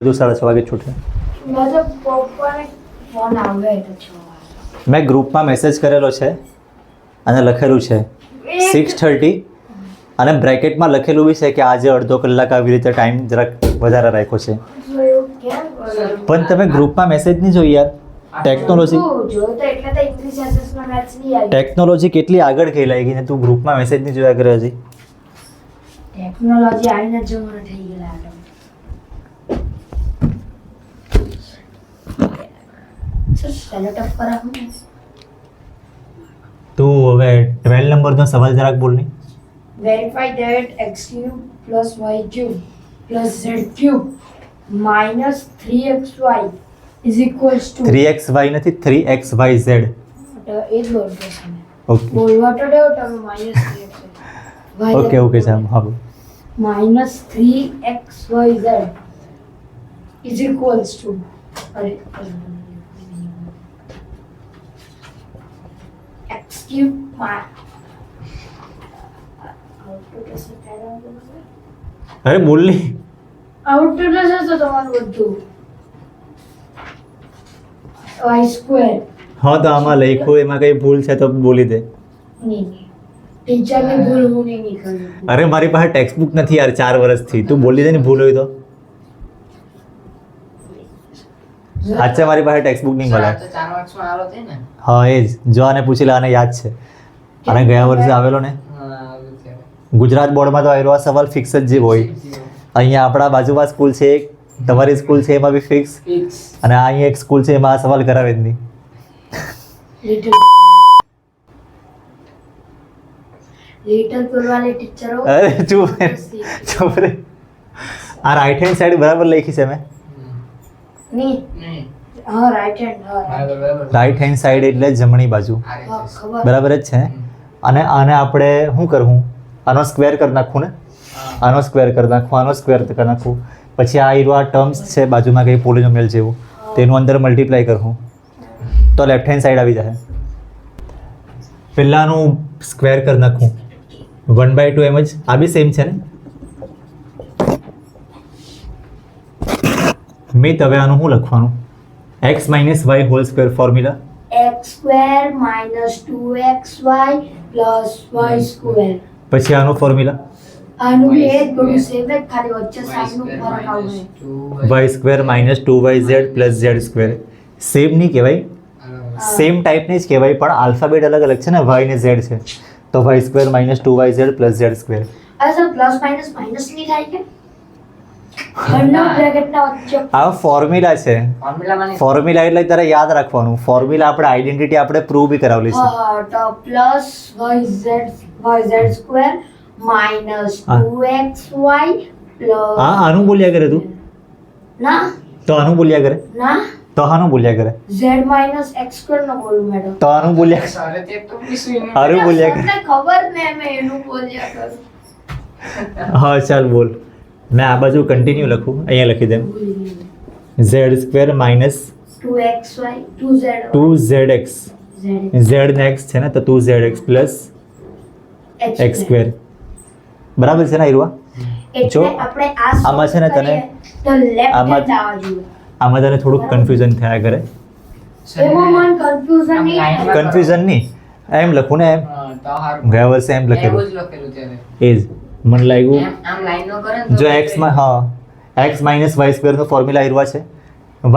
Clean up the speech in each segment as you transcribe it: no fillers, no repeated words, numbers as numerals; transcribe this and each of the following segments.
બધું 6:30 વાગે છૂટે. મેં ગ્રુપમાં મેસેજ કરેલો છે અને લખેલું છે 6:30 અને બ્રેકેટમાં લખેલું બી છે કે આજે અડધો કલાક આવી રીતે ટાઈમ જરાક વધારે રાખ્યો છે. પણ તમે ગ્રુપમાં મેસેજ નહીં જોઈ યાર. ટેકનોલોજી કેટલી આગળ ગઈ લાગી ને તું ગ્રુપમાં મેસેજ નહીં જોયા કરે હજી. ટેકનોલોજી આવીને જમાનો થઈ ગયેલા તું હવે 12 નંબરનો સવાલ જરાક બોલ નહીં. Verify that x cube plus y cube plus z cube minus 3xy is equals to 3xy નથી 3xyz. એ જ બોલતો છે ઓકે બોલવા તો દેવો તમે minus 3xy ઓકે ઓકે સાહેબ હા બોલ. minus 3xyz is equals to x cube અરે બોલ નહીં. આઉટપુટ હશે તો તમારું બધું y સ્ક્વેર હા તો આમાં લખ્યું એમાં કઈ ભૂલ છે તો બોલી દે. નહીં ટીચરની ભૂલ હું નહીં કરું. અરે મારી પાસે ટેક્સ્ટ બુક નથી યાર 4 વર્ષથી. તું બોલી દે ને ભૂલ હોય તો. અચ્છા મારી પાસે ટેક્સ્ટ બુક નહીં મળે. હા એ જ જો આને પૂછી લે, આને યાદ છે. અને ગયા વર્ષે આવેલો ને ગુજરાત બોર્ડમાં તો આવ્યો આ સવાલ ફિક્સ જ જે હોય. અહીંયા આપણા બાજુમાં સ્કૂલ છે એક, તમારી સ્કૂલ છે એમાં બી ફિક્સ, અને અહીંયા એક સ્કૂલ છે એમાં આ સવાલ કરાવે જ નહીં. લિટલ પુરવાલે ટીચરો અરે ચૂપ રે. આ રાઈટ હેન્ડ સાઈડ બરાબર લખી છે મેં. નહીં હા right hand right hand side એટલે જમણી બાજુ ખબર બરાબર જ છે. અને આને આપણે શું કરવું, આનો સ્ક્વેર કરી નાખવું ને, આનો સ્ક્વેર કરી નાખવું, આનો સ્ક્વેર કરી નાખવું, પછી આ એવા ટર્મ્સ છે બાજુમાં કંઈ પોલિનોમિયલ જેવું, તેનું અંદર મલ્ટીપ્લાય કરવું તો લેફ્ટ હેન્ડ સાઈડ આવી જાય. પહેલાંનું સ્ક્વેર કરી નાખવું 1/2 એમ જ. આ બી સેમ છે ને મિત. હવે આનું શું લખવાનું? x - y whole square formula x square minus 2xy plus y square. પછી આનો ફોર્મ્યુલા આનું બી એ જ બધું સેમ જ, ખાલી વચ્ચે સાઈડનું ફરક આવશે. y square - 2yz plus z square. Same નહીં કહેવાય, સેમ ટાઈપની જ કહેવાય પણ આલ્ફાબેટ અલગ અલગ છે ને. y ને z છે તો y square - 2yz plus z square. આ સર પ્લસ માઇનસ માઇનસ ની થાય કે બંને બ્રેકેટના વચ્ચે આ ફોર્મ્યુલા છે. ફોર્મ્યુલા એટલે તારે યાદ રાખવાનું. ફોર્મ્યુલા આપણે આઈડેન્ટિટી આપણે પ્રૂવ બી કરાવેલી છે. હા તો plus yz square minus 2xy plus હા આનું બોલ્યા કરે તું. ના તો આનું બોલ્યા કરે. ના તો આનું બોલ્યા કરે. z માઇનસ x સ્ક્વેર નો બોલું મેડમ. તો આનું બોલ્યા કરે. આનું બોલ્યા કરે. તમને ખબર ને મેં એનું બોલ્યા કરું. હા ચાલ બોલ. મેં આ બાજુ કન્ટિન્યુ લખું, અહીંયા લખી દે z square minus 2xy 2z 2zx. z ને x છે ને તો 2zx પ્લસ x સ્ક્વેર બરાબર છે ને આયરુઆ? જો આપણે આમાં છે ને તને તો લેફ્ટ આમાં હેન્ડ આવવા જોઈએ. આમાં તને થોડુંક કન્ફ્યુઝન થયા કરે. એમાં મને કન્ફ્યુઝન નહીં થાય. કન્ફ્યુઝન નહીં, એમ લખું ને એમ ગયા વર્ષે એમ લખેલું એ જ મને લાગ્યું. જો એક્સમાં હા x - y સ્ક્વેરનો ફોર્મ્યુલા આયરુઆ છે,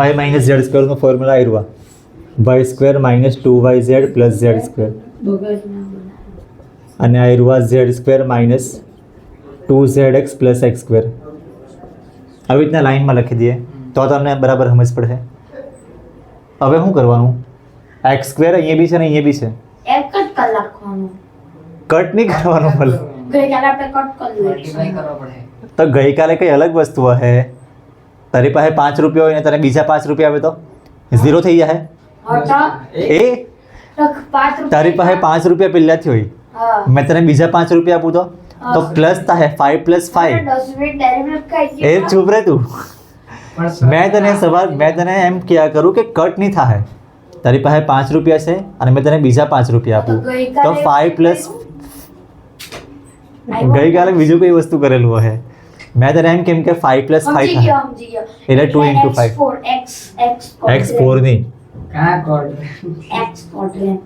y - z સ્ક્વેરનો ફોર્મ્યુલા આયરુઆ y square - 2yz plus z square, અને આયરુઆ z square minus 2zx plus x square. આવી રીતના લાઈનમાં લખી દઈએ તો તમને બરાબર સમજ પડશે. હવે શું કરવાનું? x સ્ક્વેર અહીંયા બી છે ને અહીંયા બી છે, એક જ કલાક લખવાનું. કટ નહીં કરવાનું. ભલે ગઈકાલે આપણે કટ કરી તો ગઈકાલે કઈ અલગ વસ્તુ હશે. તારી પાસે 5 રૂપિયા હોય ને તને બીજા 5 રૂપિયા આવે તો 0 થઈ જાય. એ તારી પાસે 5 રૂપિયા પહેલાથી હોય, મેં તને બીજા 5 રૂપિયા આપું તો પ્લસ થાય 5 + 5. એ ચૂપ રહે તું. મેં તને એમ કહ્યા કરું કે કટ નહીં થાય. તારી પાસે 5 રૂપિયા છે અને મેં તને બીજા 5 રૂપિયા આપું તો 5 પ્લસ ગઈકાલે બીજું કઈ વસ્તુ કરેલું હશે. મેં તને એમ કેમ કે 5 + 5 સમજી ગયો એટલે 2 into 5. x4 x4 ની કયા કોડ x quadrant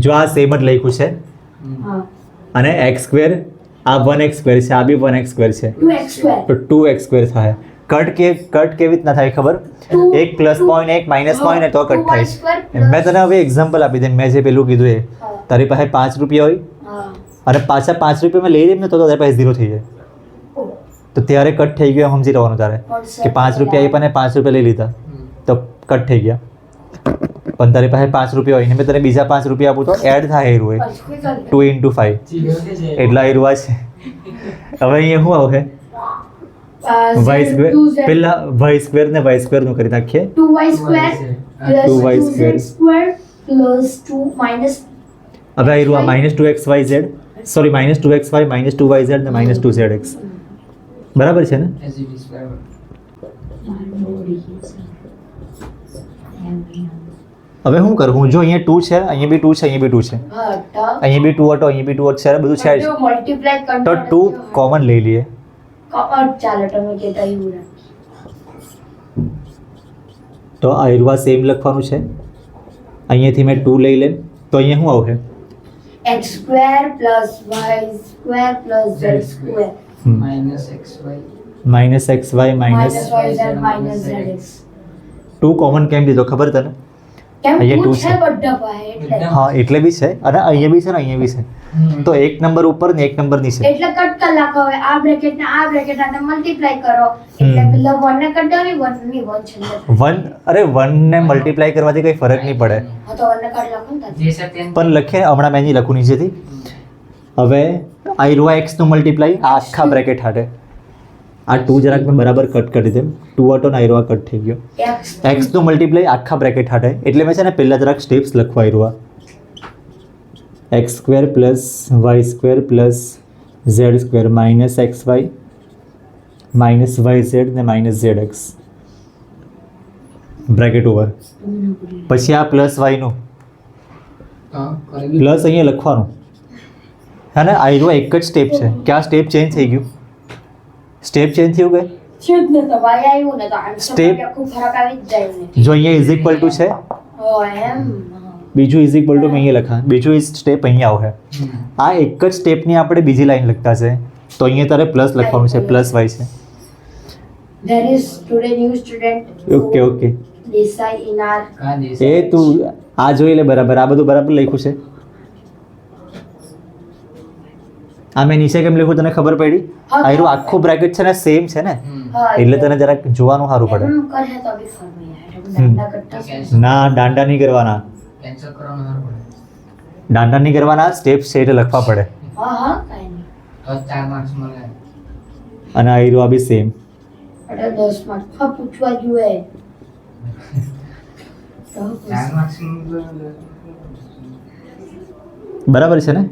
જો આ સેમ જ લખ્યું છે હા અને x2 આ 1x2 છે આ બી 1x2 છે 2x2 તો 2x2 થાય. કટ કેવી રીતના થાય ખબર? એક પ્લસ પોઈન્ટ એક માઇનસ પોઈન્ટ ને તો કટ થાય. મેં તને હવે એક્ઝામ્પલ આપી દે. મેં જે પેલું કીધું એ હા. તારી પાસે 5 રૂપિયા હોય હા અને પાછા 5 રૂપિયા મેં લઈ લઈએ ને તો તારી પાસે 0 થઈ જાય. ઓ, તો ત્યારે કટ થઈ ગયો એમ સમજી રહેવાનું તારે કે 5 રૂપિયા આપ્યા ને 5 રૂપિયા લઈ લીધા તો કટ થઈ ગયા. પણ તારી પાસે 5 રૂપિયા હોય ને મેં તને બીજા 5 રૂપિયા આપું તો એડ થાય એરું હોય 2 into 5 એટલા એરવા છે. હવે અહીંયા શું આવશે? y2 પેલા y2 ને y2 નું કરી નાખીએ. 2y² plus 2y² 2z² plus 2 minus હવે આ એરું આ -2xyz સોરી -2xy -2yz ને -2zx બરાબર છે ને? એઝ ઇટ ઇઝ બરાબર. હવે શું કરું? જો અહીંયા 2 છે અહીંયા બી 2 છે અહીંયા બી 2 છે અહીંયા બી 2 હતો અહીંયા બી 2 છે બધું છે જ. મલ્ટીપ્લાય તો 2 કોમન લઈ લઈએ. ચાલો તમે કહેતા એવું તો આ એરવા સેમ લખવાનું છે. અહીંયાથી મેં 2 લઈ લેમ તો અહીંયા શું આવશે? x² plus y² plus z² -xy -xy minus yz minus zx. 2 common કેમ લીધો ખબર તને? કેમ અહીંયા 2 2 છે બધા પાસે એટલે હા એટલે બી છે અને અહીંયા બી છે ને અહીંયા બી છે તો એક નંબર ઉપર ને એક નંબર નીચે. એટલે કટ કરી નાખો. હવે આ બ્રેકેટ ને આ બ્રેકેટ આને મલ્ટીપ્લાય કરો એટલે પેલા 1 ને કટ કરી 1 ની 1 છે ને. 1 અરે 1 ને મલ્ટીપ્લાય કરવાથી કઈ ફરક નહીં પડે હા તો 1 ને કટ નાખો ને જે છે તે પણ લખીએ હમણાં મેં નહીં લખું નીચેથી. હવે આ એરવા x નું મલ્ટીપ્લાય આ આખા બ્રેકેટ હાટે આ 2 જરાક મેં બરાબર કટ કરી દેમ 2 હતો ને એરવા કટ થઈ ગયો. x x નું મલ્ટીપ્લાય આખા બ્રેકેટ હાટે એટલે મેં છે ને પહેલા જરાક સ્ટેપ્સ લખવા એરવા x² plus y² plus z² minus xy minus yz ને minus zx બ્રેકેટ ઓવર. પછી આ પ્લસ y નું પ્લસ અહીંયા લખવાનું હા ને આયરો એક જ સ્ટેપ છે કે આ સ્ટેપ ચેન્જ થઈ ગયું. સ્ટેપ ચેન્જ થયું કે છે જ ને તો y આવ્યું ને તો આન્સર Step. માં આખું ફરક આવી જ જાય ને. જો અહીંયા ઇઝ ઇક્વલ ટુ છે એમ બીજું ઇઝ ઇક્વલ ટુ મેં અહીંયા લખા બીજું સ્ટેપ અહીંયા આવશે. આ એક જ સ્ટેપની આપણે બીજી લાઈન લખતા છે તો અહીંયા તારે પ્લસ લખવાનું છે પ્લસ y છે. there is today new student okay okay Desai in our કા દેશ એ તું આ જોઈ લે બરાબર આ બધું બરાબર લખ્યું છે. આ મેં નીચે કેમ લખ્યું તને ખબર પડી? આયરું આખું બ્રેકેટ છે ને સેમ છે ને એટલે તને જરાક જોવાનું સારું પડે. એમ કરે તો બી ફરવા યાર દાંડા કરતા ના દાંડા નહીં કરવાના કેન્સલ કરવાનું હારું પડે દાંડા નહીં કરવાના સ્ટેપ છે એટલે લખવા પડે. હા હા કાઈ નહીં તો 4 માર્ક્સ મળે. અને આયરું આ બી સેમ અરે 10 માર્ક હા પૂછવા જોઈએ તો 4 માર્ક્સ બરાબર છે ને?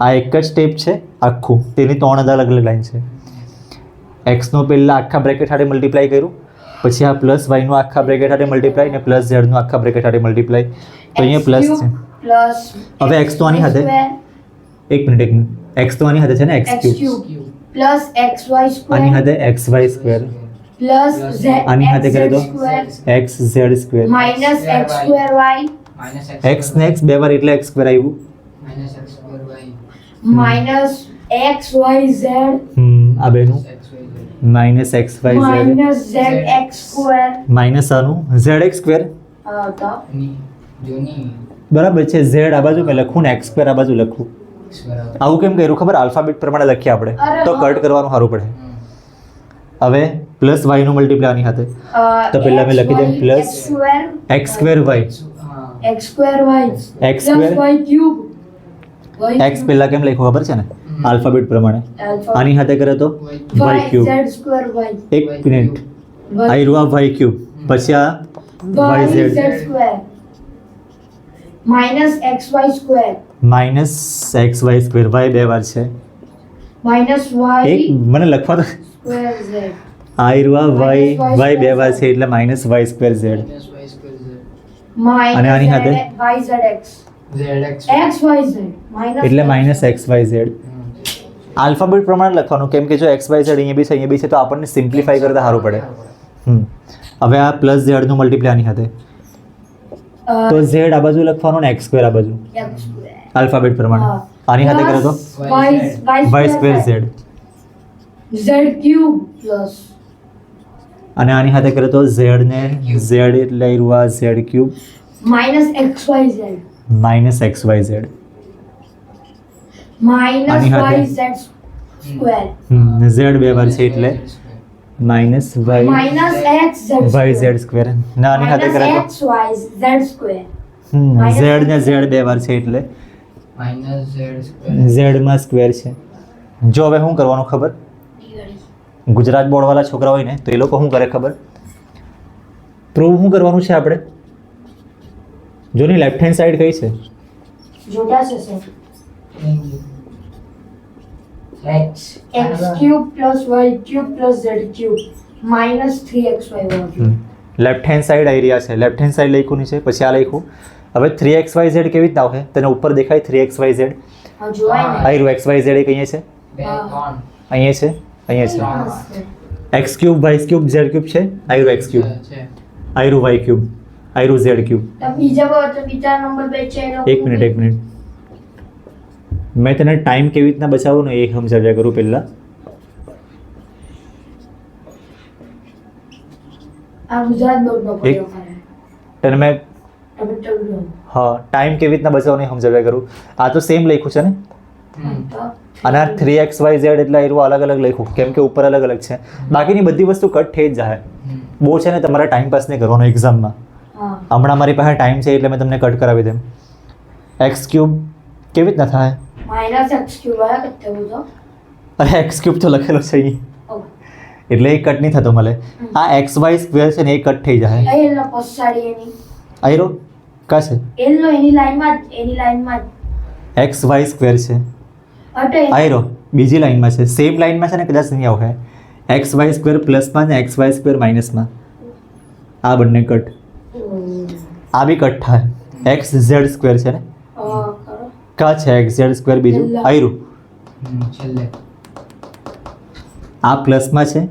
આ એક જ સ્ટેપ છે આખું તેની 3 અલગ અલગ લાઈન છે. એક્સનો પહેલાં આખા બ્રેકેટ સાથે મલ્ટીપ્લાય કર્યું પછી આ પ્લસ વાયનું આખા બ્રેકેટ સાથે મલ્ટીપ્લાય ને પ્લસ ઝેડનું આખા બ્રેકેટ સાથે મલ્ટીપ્લાય તો અહીંયા પ્લસ છે. પ્લસ હવે x તો આની સાથે એક મિનિટ x તો આની સાથે છે ને x ક્યુબ પ્લસ xy આની સ્ક્વેર સાથે xy સ્ક્વેર પ્લસ z આની સાથે કરે તો square xz square minus x square y x ને x બે વાર એટલે x સ્ક્વેર આવ્યું -x2y માઈનસ xyz આ બેનું minus xyz minus zx square minus આનું zx સ્ક્વેર તો ની જોની બરાબર છે z આ બાજુ મેં લખું ને x સ્ક્વેર આ બાજુ લખું બરાબર આવું કેમ કર્યું ખબર આલ્ફાબેટ પ્રમાણે લખીએ આપણે અરે તો હા. કટ કરવાનું સારું પડે. હવે પ્લસ y નું મલ્ટીપ્લાય આની સાથે તો પહેલા મેં લખી દઉં plus x square y x square y x square y cube x પહેલા કેમ લખ્યું ખબર છે ને આલ્ફાબેટ પ્રમાણે આની સાથે કરે તો y cube z square y એક મિનિટ આ રહ્યું આ y ક્યુબ પછી આ z yz square minus xy square minus xy square y બે વાર છે માઈનસ એક y મને લખવા તો સ્ક્વેર z આ રહ્યું આ y બે વાર છે એટલે માઇનસ y સ્ક્વેર z અને આની સાથે? yzx zx xyz માઈનસ એટલે માઇનસ xyz આલ્ફાબેટ પ્રમાણે લખવાનું, કેમ કે જો એક્સ વાય ઝેડ અહીંયા બી છે અહીંયા બી છે તો આપણને સિમ્પ્લિફાઈ કરતા સારું પડે. હવે આ પ્લસ ઝેડનું મલ્ટીપ્લાય આની સાથે, તો ઝેડ આ બાજુ લખવાનું ને એક્સ સ્ક્વેર આ બાજુ x square. આલ્ફાબેટ પ્રમાણે. હા. આની સાથે કરો તો Y square Z, z cube plus અને આની સાથે કરો તો ઝેડ ને ઝેડ એટલે આવ્યું આ Z cube minus xyz minus X Y Z. minus આની સાથે? yz square ઝેડ બે વાર છે એટલે minus Y minus xz Y Z square. ના આની સાથે કરો તો xyz square ઝેડ ને ઝેડ બે વાર છે એટલે માઇનસ ઝેડ સ્ક્વેર. ઝેડ માં સ્ક્વેર છે. જો હવે શું કરવાનું ખબર, ગુજરાત બોર્ડ વાળા છોકરા હોય ને તો એ લોકો શું કરે ખબર, પ્રૂવ શું કરવાનું છે આપણે, જોની લેફ્ટ હેન્ડ સાઈડ કઈ છે, જોટા છે sir x x cube plus y cube plus z cube minus 3xy હોવું. લેફ્ટ હેન્ડ સાઈડ આવી રહ્યા છે, લેફ્ટ હેન્ડ સાઈડ લખ્યું છે, પછી આ લખ્યું. હવે 3xyz કેવી રીતના આવશે, તને ઉપર દેખાય 3xyz, હા જોવાય ને આ xyz એક અહીંયા છે, બે ત્રણ અહીંયા છે, અહીંયા છે. x cube y cube z cube છે, આ x ક્યુબ, છે. આ y ક્યુબ, આ z ક્યુબ. તો બીજા નંબર બે છે એનો એક મિનિટ મેં તને ટાઈમ કેવી રીતના બચાવવો ને એ સમજાવ્યા કરું પહેલા. આ ગુજરાત બોર્ડનો એક- પડ્યો ખરે. તને મેં તમે ટલ્લો. હા ટાઈમ કેવી રીતના બચાવવો ને એ સમજાવ્યા કરું. આ તો સેમ લખ્યું છે ને, હમ. અને આ 3xyz એટલે એનું અલગ અલગ લખ્યું, કેમ કે ઉપર અલગ અલગ છે. બાકીની બધી વસ્તુ કટ થઈ જ જાય. હમ. બહુ છે ને તમારે ટાઈમ પાસ નહીં કરવાનો એક્ઝામમાં. હા હમણાં મારી પાસે ટાઈમ છે એટલે મેં તમને કટ કરાવી દેમ. એક્સ ક્યુબ કેવી રીતના થાય, માઇનસ x ક્યુબ આયા કેટલે હતો અરે એક્સ ક્યુબ તો લખેલો છે અહીં, ઓ એટલે એ કટ નહીં થતો મળે. આ એક્સ વાય સ્ક્વેર છે ને એ કટ થઈ જાય. એલનો પછાડી એની આયરો કા છે એલનો એની લાઈનમાં જ એક્સ વાય સ્ક્વેર છે, અટે આયરો બીજી લાઈનમાં છે, સેમ લાઈનમાં છે ને કદાચ નહીં આવે. એક્સ વાય સ્ક્વેર પ્લસમાં ને એક્સ વાય સ્ક્વેર માઇનસમાં, આ બંને કટ. આ બી કટ થાય. એક્સ ઝેડ સ્ક્વેર છે ને, કરો કા છે એક્સ ઝેડ સ્ક્વેર બીજું છેલ્લા. આયરું. છેલ્લે આ પ્લસમાં છે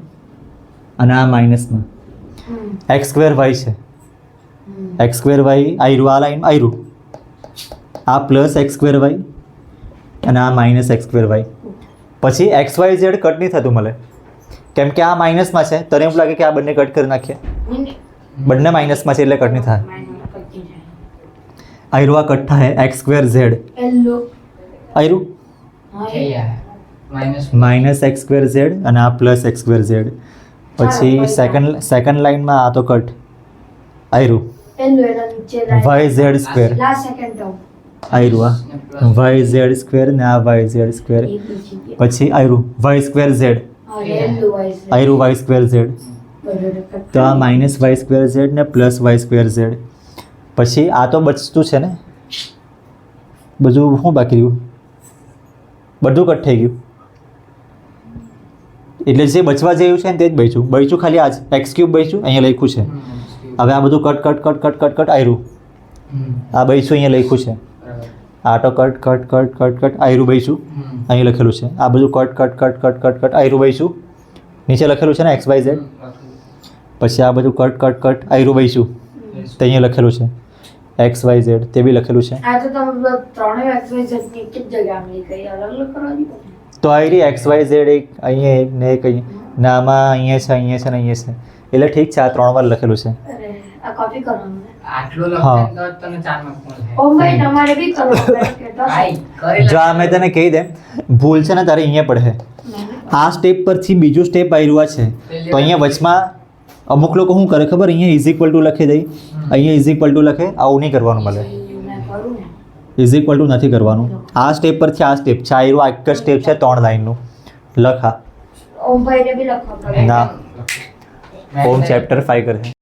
અને આ માઇનસમાં. એક્સ સ્ક્વેર વાય છે, એક્સ સ્ક્વેર વાય આયરું, આ લાઈન આયરું. આ પ્લસ એક્સ સ્ક્વેર વાય અને આ માઇનસ એક્સ સ્ક્વેર વાય. પછી એક્સ વાય ઝેડ કટ નહીં થતું મળે, કેમ કે આ માઇનસમાં છે. તને એવું લાગે કે આ બંને કટ કરી નાખીએ, બંને માઇનસમાં છે એટલે કટ નહીં થાય. આયરું આ કટ થાય એક્સ સ્ક્વેર ઝેડ, એલો આયરું થઈ જાય minus minus x square z અને આ પ્લસ એક્સ સ્ક્વેર ઝેડ. પછી સેકન્ડ લાઈનમાં આ તો કટ, આયરું એલો એના નીચે y Z square, last second term આયરું આ વાય ઝેડ સ્ક્વેર ને આ વાય ઝેડ સ્ક્વેર. પછી આયરું વાય સ્ક્વેર ઝેડ, એલો વાય આયરું વાય સ્ક્વેર ઝેડ. તો આ માઇનસ વાય સ્ક્વેર ઝેડ ને પ્લસ વાય સ્ક્વેર ઝેડ. પછી આ તો બચતું છે ને, બધું શું બાકી રહ્યું, બધું કટ થઈ ગયું. એટલે જે બચવા જેવું છે ને તે જ બચ્યું ખાલી આ જ એક્સ ક્યુબ બચ્યું, અહીંયા લખ્યું છે. હવે આ બધું cut cut cut cut cut cut આયરું, આ બચ્યું અહીંયા લખ્યું છે. આ તો cut cut cut cut cut આયરું બચ્યું, અહીં લખેલું છે. આ બધું cut cut cut cut cut cut આયરું બચ્યું, નીચે લખેલું છે ને એક્સ વાય ઝેડ. પછી આ બધું કટ કટ કટ આયરું બચ્યું, તે અહીંયા લખેલું છે એક્સ વાય ઝેડ, તે બી લખેલું છે. આ તો તમે ત્રણેય એક્સરસાઇઝ ની એક જ જગ્યા આમલી કરી અલગ અલગ કરવાની તો આયરી એક્સ વાય ઝેડ એક અહીંયા એક ને એક અહીંયા, ને આમાં અહીંયા છે અહીંયા છે ને અહીંયા છે. એટલે ઠીક છે, આ 3 વાર લખેલું છે. અરે આ કોપી કરવાનું આટલું હા. લખે તો તને 4 માર્ક મળે. ઓ ભાઈ તમારે બી કરવાનું કે આઈ કરી જો આ મેં તને કહી દે, ભૂલ છે ને તારે અહીંયા પડે. આ સ્ટેપ પરથી બીજું સ્ટેપ આવ્યું આ છે, તો અહીંયા વચમાં અમુક લોકો શું કરે ખબર, અહીંયા ઇઝ ઇક્વલ ટુ લખી દઈ, અહીંયા ઇઝ ઇક્વલ ટુ લખે. આવું નહીં કરવાનું મળે, મેં કરું ને ઇઝ ઇક્વલ ટુ નથી કરવાનું. આ સ્ટેપ પરથી આ સ્ટેપ છે, આ એક જ સ્ટેપ છે 3 લાઈનનું. લખા ઓમ ભાઈને બી લખવા પડે ના, હોમ ચેપ્ટર 5 કરે.